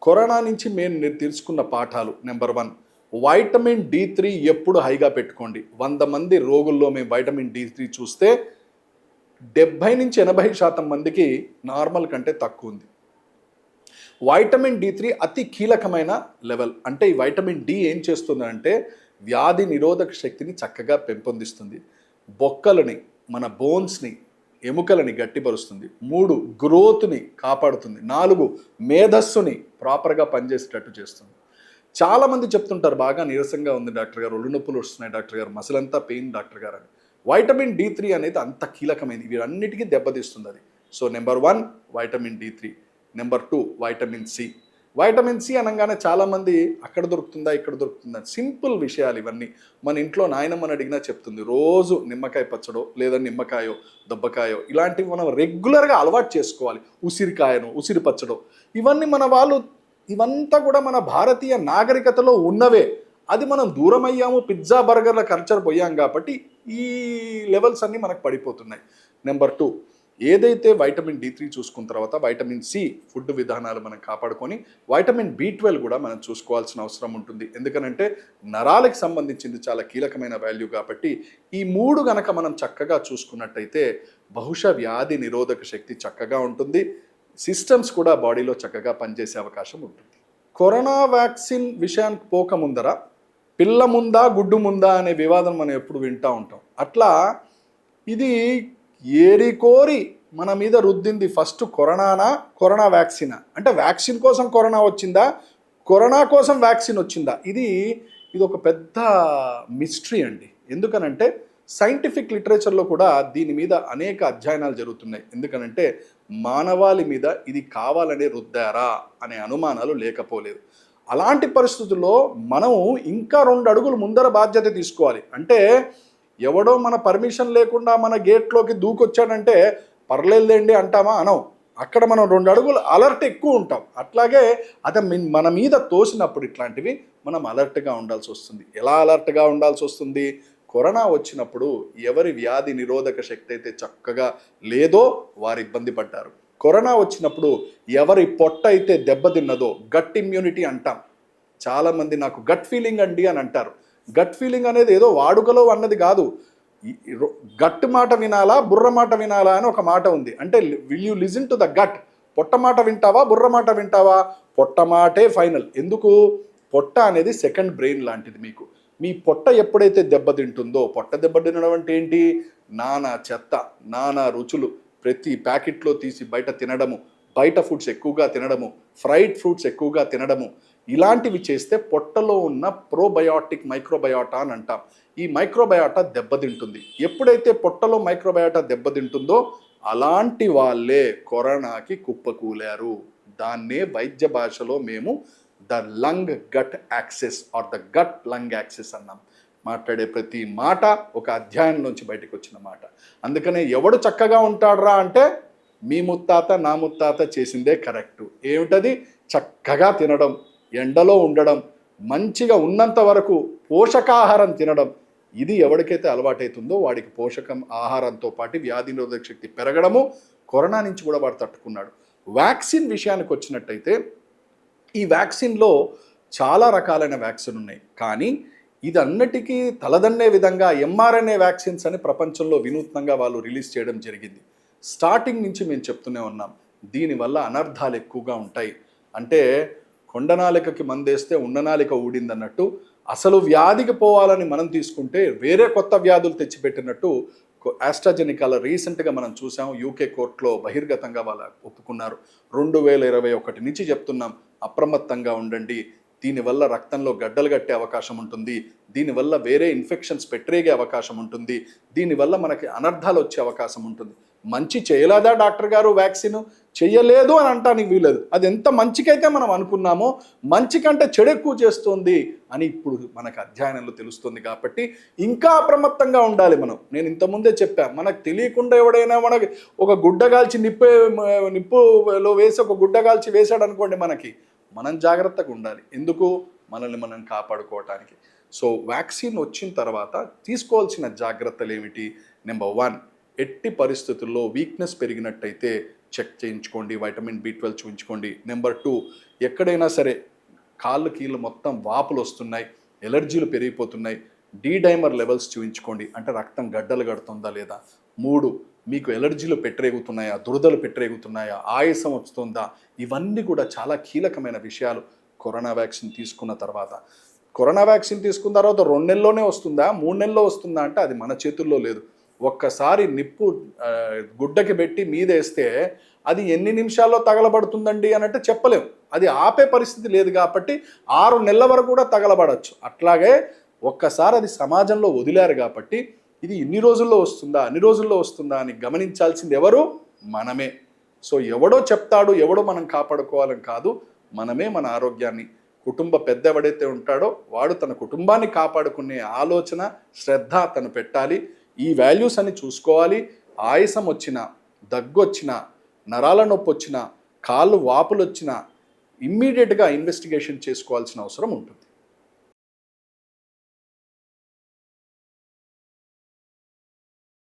Corona నుంచి మేము తెలుసుకున్న పాఠాలు. నెంబర్ 1, వైటమిన్ D3 ఎప్పుడు హైగా పెట్టుకోండి. 100 మంది రోగుల్లో మేము వైటమిన్ D3 చూస్తే 70-80% మందికి నార్మల్ కంటే తక్కువ ఉంది. వైటమిన్ D3 అతి కీలకమైన లెవెల్. అంటే ఈ వైటమిన్ డి ఏం చేస్తుందంటే వ్యాధి నిరోధక శక్తిని చక్కగా పెంపొందిస్తుంది, బొక్కలని, మన బోన్స్ని, ఎముకలని గట్టిపరుస్తుంది, 3 గ్రోత్ని కాపాడుతుంది, 4 మేధస్సుని ప్రాపర్గా పనిచేసేటట్టు చేస్తుంది. చాలామంది చెప్తుంటారు బాగా నీరసంగా ఉంది డాక్టర్ గారు, ఒళ్ళు నొప్పులు వస్తున్నాయి డాక్టర్ గారు, మసలంతా పెయిన్ డాక్టర్ గారు అని. వైటమిన్ D3 అనేది అంత కీలకమైనది, వీరన్నిటికీ దెబ్బతీస్తుంది అది. So number 1 vitamin D3. Number 2 vitamin C. Vitamin C అనగానే చాలామంది అక్కడ దొరుకుతుందా ఇక్కడ దొరుకుతుందా, సింపుల్ విషయాలు ఇవన్నీ. మన ఇంట్లో నాయనమ్మని అడిగినా చెప్తుంది. రోజు నిమ్మకాయ పచ్చడో లేదా నిమ్మకాయో దొబ్బకాయో ఇలాంటివి మనం రెగ్యులర్గా అలవాటు చేసుకోవాలి. ఉసిరికాయను, ఉసిరి పచ్చడో, ఇవన్నీ మన వాళ్ళు, ఇవంతా కూడా మన భారతీయ నాగరికతలో ఉన్నవే. అది మనం దూరం అయ్యాము, పిజ్జా బర్గర్ల కల్చర్ పోయాం కాబట్టి ఈ లెవెల్స్ అన్నీ మనకు పడిపోతున్నాయి. నెంబర్ 2 ఏదైతే వైటమిన్ D3 చూసుకున్న తర్వాత వైటమిన్ సి ఫుడ్ విధానాలు మనం కాపాడుకొని వైటమిన్ B12 కూడా మనం చూసుకోవాల్సిన అవసరం ఉంటుంది. ఎందుకనంటే నరాలకు సంబంధించింది చాలా కీలకమైన వాల్యూ కాబట్టి ఈ 3 గనక మనం చక్కగా చూసుకున్నట్టయితే బహుశా వ్యాధి నిరోధక శక్తి చక్కగా ఉంటుంది, సిస్టమ్స్ కూడా బాడీలో చక్కగా పనిచేసే అవకాశం ఉంటుంది. కరోనా వ్యాక్సిన్ విషయానికి పోకముందర పిల్ల ముందా గుడ్డు ముందా అనే వివాదం మనం ఎప్పుడు వింటూ ఉంటాం. అట్లా ఇది ఏరికోరి మన మీద రుద్దింది ఫస్ట్ కరోనా వ్యాక్సినా, అంటే వ్యాక్సిన్ కోసం కరోనా వచ్చిందా, కరోనా కోసం వ్యాక్సిన్ వచ్చిందా, ఇది ఒక పెద్ద మిస్టరీ అండి. ఎందుకనంటే సైంటిఫిక్ లిటరేచర్లో కూడా దీని మీద అనేక అధ్యయనాలు జరుగుతున్నాయి. ఎందుకనంటే మానవాళి మీద ఇది కావాలనే రుద్దారా అనే అనుమానాలు లేకపోలేదు. అలాంటి పరిస్థితుల్లో మనం ఇంకా 2 అడుగులు ముందర బాధ్యత తీసుకోవాలి. అంటే ఎవడో మన పర్మిషన్ లేకుండా మన గేట్లోకి దూకొచ్చాడంటే పర్లేదులేండి అంటామా, అనం. అక్కడ మనం 2 అడుగులు అలర్ట్ ఎక్కువ ఉంటాం. అట్లాగే అది మన మీద తోసినప్పుడు ఇట్లాంటివి మనం అలర్ట్గా ఉండాల్సి వస్తుంది. ఎలా అలర్ట్గా ఉండాల్సి వస్తుంది? కరోనా వచ్చినప్పుడు ఎవరి వ్యాధి నిరోధక శక్తి అయితే చక్కగా లేదో వారు ఇబ్బంది పడ్డారు. కరోనా వచ్చినప్పుడు ఎవరి పొట్ట అయితే దెబ్బతిన్నదో, గట్ ఇమ్యూనిటీ అంటాం. చాలామంది నాకు గట్ ఫీలింగ్ అండి అని అంటారు. గట్ ఫీలింగ్ అనేది ఏదో వాడుకలో అన్నది కాదు. గట్ మాట వినాలా బుర్ర మాట వినాలా అని ఒక మాట ఉంది. అంటే will you listen to the gut? పొట్ట మాట వింటావా బుర్ర మాట వింటావా? పొట్ట మాటే ఫైనల్. ఎందుకు? పొట్ట అనేది సెకండ్ బ్రెయిన్ లాంటిది మీకు. మీ పొట్ట ఎప్పుడైతే దెబ్బతింటుందో, పొట్ట దెబ్బతినడం అంటే ఏంటి? నానా చెత్త, నానా రుచులు ప్రతి ప్యాకెట్లో తీసి బయట తినడము, బయట ఫుడ్స్ ఎక్కువగా తినడము, ఫ్రైడ్ ఫ్రూట్స్ ఎక్కువగా తినడము, ఇలాంటివి చేస్తే పొట్టలో ఉన్న ప్రోబయాటిక్ మైక్రోబయాటా అని అంటాం. ఈ మైక్రోబయాటా దెబ్బతింటుంది. ఎప్పుడైతే పొట్టలో మైక్రోబయాటా దెబ్బతింటుందో అలాంటి వాళ్ళే కరోనాకి కుప్పకూలారు. దాన్నే వైద్య భాషలో మేము the lung gut axis or the gut lung axis అన్నాం. మాట్లాడే ప్రతి మాట ఒక అధ్యాయం నుంచి బయటకు వచ్చిన మాట. అందుకనే ఎవడు చక్కగా ఉంటాడ్రా అంటే మీ ముత్తాత నా ముత్తాత చేసిందే కరెక్టు. ఏమిటది? చక్కగా తినడం, ఎండలో ఉండడం, మంచిగా ఉన్నంత వరకు పోషకాహారం తినడం. ఇది ఎవరికైతే అలవాటవుతుందో వాడికి పోషకం ఆహారంతో పాటు వ్యాధి నిరోధక శక్తి పెరగడము, కరోనా నుంచి కూడా వాడు తట్టుకున్నాడు. వ్యాక్సిన్ విషయానికి వచ్చినట్టయితే ఈ వ్యాక్సిన్లో చాలా రకాలైన వ్యాక్సిన్ ఉన్నాయి. కానీ ఇదన్నిటికీ తలదన్నే విధంగా mRNA వ్యాక్సిన్స్ అని ప్రపంచంలో వినూత్నంగా వాళ్ళు రిలీజ్ చేయడం జరిగింది. స్టార్టింగ్ నుంచి మేము చెప్తూనే ఉన్నాం, దీనివల్ల అనర్థాలు ఎక్కువగా ఉంటాయి. అంటే కొండనాలికకి మందేస్తే ఉండనాలిక ఊడిందన్నట్టు, అసలు వ్యాధికి పోవాలని మనం తీసుకుంటే వేరే కొత్త వ్యాధులు తెచ్చిపెట్టినట్టు ఆస్ట్రాజెనికాలో రీసెంట్గా మనం చూసాం. యూకే కోర్టులో బహిర్గతంగా వాళ్ళు ఒప్పుకున్నారు. 2021 నుంచి చెప్తున్నాం, అప్రమత్తంగా ఉండండి, దీనివల్ల రక్తంలో గడ్డలు కట్టే అవకాశం ఉంటుంది, దీనివల్ల వేరే ఇన్ఫెక్షన్స్ పెట్టరేగే అవకాశం ఉంటుంది, దీనివల్ల మనకి అనర్థాలు వచ్చే అవకాశం ఉంటుంది. మంచి చేయలేదా డాక్టర్ గారు వ్యాక్సిన్? చెయ్యలేదు అని అంటానికి వీలేదు. అది ఎంత మంచికైతే మనం అనుకున్నామో మంచి కంటే చెడు ఎక్కువ చేస్తుంది అని ఇప్పుడు మనకు అధ్యయనంలో తెలుస్తుంది. కాబట్టి ఇంకా అప్రమత్తంగా ఉండాలి మనం. నేను ఇంతకుముందే చెప్పాను, మనకు తెలియకుండా ఎవడైనా మనకి ఒక గుడ్డ కాల్చి నిప్పులో వేసి ఒక గుడ్డ కాల్చి వేసాడు అనుకోండి, మనం జాగ్రత్తగా ఉండాలి. ఎందుకు? మనల్ని మనం కాపాడుకోవటానికి. సో వ్యాక్సిన్ వచ్చిన తర్వాత తీసుకోవాల్సిన జాగ్రత్తలు ఏమిటి? నెంబర్ 1, ఎట్టి పరిస్థితుల్లో వీక్నెస్ పెరిగినట్టయితే చెక్ చేయించుకోండి, వైటమిన్ B12 చూయించుకోండి. నెంబర్ 2, ఎక్కడైనా సరే కాళ్ళు కీళ్ళు మొత్తం వాపులు వస్తున్నాయి, ఎలర్జీలు పెరిగిపోతున్నాయి, డైమర్ లెవెల్స్ చూయించుకోండి, అంటే రక్తం గడ్డలు కడుతుందా లేదా. 3, మీకు ఎలర్జీలు పెట్టరేగుతున్నాయా, దురదలు పెట్టరేగుతున్నాయా, ఆయాసం వస్తుందా, ఇవన్నీ కూడా చాలా కీలకమైన విషయాలు కరోనా వ్యాక్సిన్ తీసుకున్న తర్వాత. కరోనా వ్యాక్సిన్ తీసుకున్న తర్వాత 2 నెలల్లోనే వస్తుందా, 3 నెలల్లో వస్తుందా అంటే అది మన చేతుల్లో లేదు. ఒక్కసారి నిప్పు గుడ్డకి పెట్టి మీదేస్తే అది ఎన్ని నిమిషాల్లో తగలబడుతుందండి అని అంటే చెప్పలేం. అది ఆపే పరిస్థితి లేదు కాబట్టి 6 నెలల వరకు కూడా తగలబడచ్చు. అట్లాగే ఒక్కసారి అది సమాజంలో వదిలారు కాబట్టి ఇది ఇన్ని రోజుల్లో వస్తుందా, అన్ని రోజుల్లో వస్తుందా అని గమనించాల్సింది ఎవరు? మనమే. సో ఎవడో చెప్తాడు, ఎవడో మనం కాపాడుకోవాలని కాదు, మనమే మన ఆరోగ్యాన్ని, కుటుంబ పెద్ద ఎవడైతే ఉంటాడో వాడు తన కుటుంబాన్ని కాపాడుకునే ఆలోచన, శ్రద్ధ తను పెట్టాలి. ఈ వాల్యూస్ అని చూసుకోవాలి. ఆయాసం వచ్చినా, దగ్గు వచ్చినా, నరాల నొప్పి వచ్చినా, కాళ్ళు వాపులు వచ్చినా ఇమ్మీడియట్గా ఇన్వెస్టిగేషన్ చేసుకోవాల్సిన అవసరం ఉంటుంది.